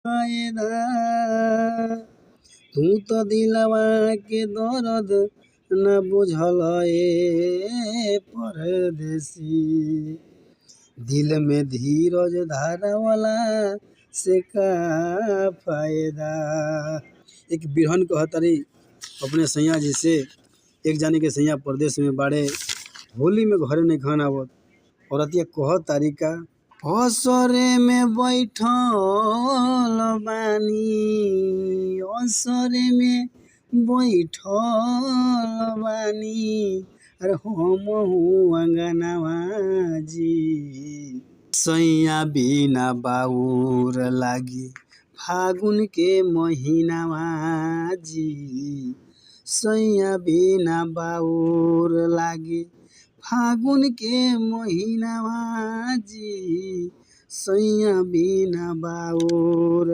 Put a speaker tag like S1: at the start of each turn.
S1: फायदा। तू तो दिलवा के दर्द न बुझल ए परदेसी। दिल में धीरज धारवला से का फायदा। एक बिरहन कहतरी अपने सैया जी से, एक जानी के सैया परदेश में बाड़े, होली में घरे नहीं खान आवत। औरतिया कह तारिका, असरे में बैठल बानी, असरे में बैठल बानी, अरे हम अंगनवा जी। सैया बिना बाउर लागी फागुन के महीनावा जी। सैया बिना बाउर लागी फागुन के महीनावा जी। सैया बिना बाउर